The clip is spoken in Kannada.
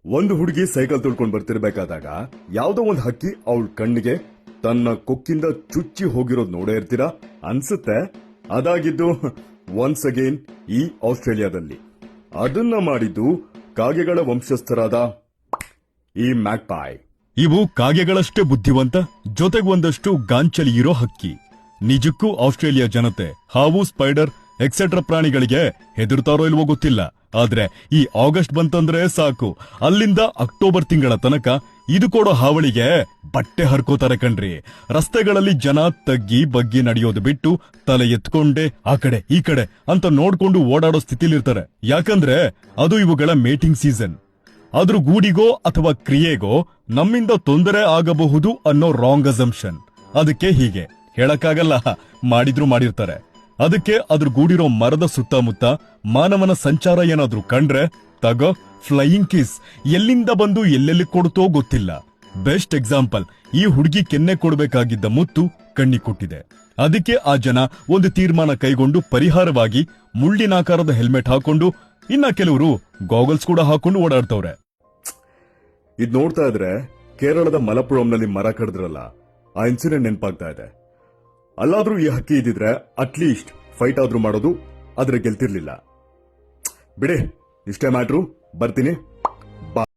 ಒಂದು ಹುಡುಗಿ ಸೈಕಲ್ ತುಳ್ಕೊಂಡ್ ಬರ್ತಿರ್ಬೇಕಾದಾಗ ಯಾವ್ದೋ ಒಂದು ಹಕ್ಕಿ ಅವಳ ಕಣ್ಣಿಗೆ ತನ್ನ ಕೊಕ್ಕಿಂದ ಚುಚ್ಚಿ ಹೋಗಿರೋದ್ ನೋಡೇ ಇರ್ತೀರಾ ಅನ್ಸುತ್ತೆ. ಅದಾಗಿದ್ದು ಒನ್ಸ್ ಅಗೇನ್ ಈ ಆಸ್ಟ್ರೇಲಿಯಾದಲ್ಲಿ. ಅದನ್ನ ಮಾಡಿದ್ದು ಕಾಗೆಗಳ ವಂಶಸ್ಥರಾದ ಈ ಮ್ಯಾಕ್ಪಾಯ್. ಇವು ಕಾಗೆಗಳಷ್ಟೇ ಬುದ್ಧಿವಂತ, ಜೊತೆಗೆ ಒಂದಷ್ಟು ಗಾಂಚಲಿ ಇರೋ ಹಕ್ಕಿ. ನಿಜಕ್ಕೂ ಆಸ್ಟ್ರೇಲಿಯಾ ಜನತೆ ಹಾವು, ಸ್ಪೈಡರ್ ಎಕ್ಸೆಟ್ರಾ ಪ್ರಾಣಿಗಳಿಗೆ ಹೆದರ್ತಾರೋ ಇಲ್ವೋ ಗೊತ್ತಿಲ್ಲ. ಆದ್ರೆ ಈ ಆಗಸ್ಟ್ ಬಂತಂದ್ರೆ ಸಾಕು, ಅಲ್ಲಿಂದ ಅಕ್ಟೋಬರ್ ತಿಂಗಳ ತನಕ ಇದು ಕೊಡೋ ಹಾವಳಿಗೆ ಬಟ್ಟೆ ಹರ್ಕೋತಾರೆ ಕಣ್ರಿ. ರಸ್ತೆಗಳಲ್ಲಿ ಜನ ತಗ್ಗಿ ಬಗ್ಗಿ ನಡೆಯೋದು ಬಿಟ್ಟು ತಲೆ ಎತ್ಕೊಂಡೆ ಆ ಕಡೆ ಈ ಕಡೆ ಅಂತ ನೋಡ್ಕೊಂಡು ಓಡಾಡೋ ಸ್ಥಿತಿಲಿರ್ತಾರೆ. ಯಾಕಂದ್ರೆ ಅದು ಇವುಗಳ ಮೇಟಿಂಗ್ ಸೀಸನ್. ಅದ್ರ ಗೂಡಿಗೋ ಅಥವಾ ಕ್ರಿಯೆಗೋ ನಮ್ಮಿಂದ ತೊಂದರೆ ಆಗಬಹುದು ಅನ್ನೋ ರಾಂಗ್ ಅಸಂಪ್ಷನ್. ಅದಕ್ಕೆ ಹೀಗೆ ಹೇಳಕ್ಕಾಗಲ್ಲ, ಮಾಡಿದ್ರು ಮಾಡಿರ್ತಾರೆ. ಅದಕ್ಕೆ ಅದ್ರ ಗೂಡಿರೋ ಮರದ ಸುತ್ತಮುತ್ತ ಮಾನವನ ಸಂಚಾರ ಏನಾದ್ರೂ ಕಂಡ್ರೆ ತಗೋ ಫ್ಲೈಯಿಂಗ್ ಕಿಸ್, ಎಲ್ಲಿಂದ ಬಂದು ಎಲ್ಲೆಲ್ಲಿ ಕೊಡುತ್ತೋ ಗೊತ್ತಿಲ್ಲ. ಬೆಸ್ಟ್ ಎಕ್ಸಾಂಪಲ್, ಈ ಹುಡುಗಿ ಕೆನ್ನೆ ಕೊಡಬೇಕಾಗಿದ್ದ ಮುತ್ತು ಕಣ್ಣಿ ಕೊಟ್ಟಿದೆ. ಅದಕ್ಕೆ ಆ ಜನ ಒಂದು ತೀರ್ಮಾನ ಕೈಗೊಂಡು ಪರಿಹಾರವಾಗಿ ಮುಳ್ಳಿನಾಕಾರದ ಹೆಲ್ಮೆಟ್ ಹಾಕೊಂಡು, ಇನ್ನ ಕೆಲವರು ಗಾಗಲ್ಸ್ ಕೂಡ ಹಾಕೊಂಡು ಓಡಾಡ್ತವ್ರೆ. ಇದ್ ನೋಡ್ತಾ ಇದ್ರೆ ಕೇರಳದ ಮಲಪ್ಪುರಂನಲ್ಲಿ ಮರ ಕಡಿದ್ರಲ್ಲ, ಆ ಇನ್ಸಿಡೆಂಟ್ ನೆನಪಾಗ್ತಾ ಇದೆ. ಅಲ್ಲಾದ್ರೂ ಈ ಹಕ್ಕಿ ಇದ್ದಿದ್ರೆ ಅಟ್ಲೀಸ್ಟ್ ಫೈಟ್ ಆದ್ರೂ ಮಾಡೋದು, ಆದ್ರೆ ಗೆಲ್ತಿರ್ಲಿಲ್ಲ. ಬಿಡಿ, ಇಷ್ಟೇ ಮ್ಯಾಟ್ರು. ಬರ್ತೀನಿ.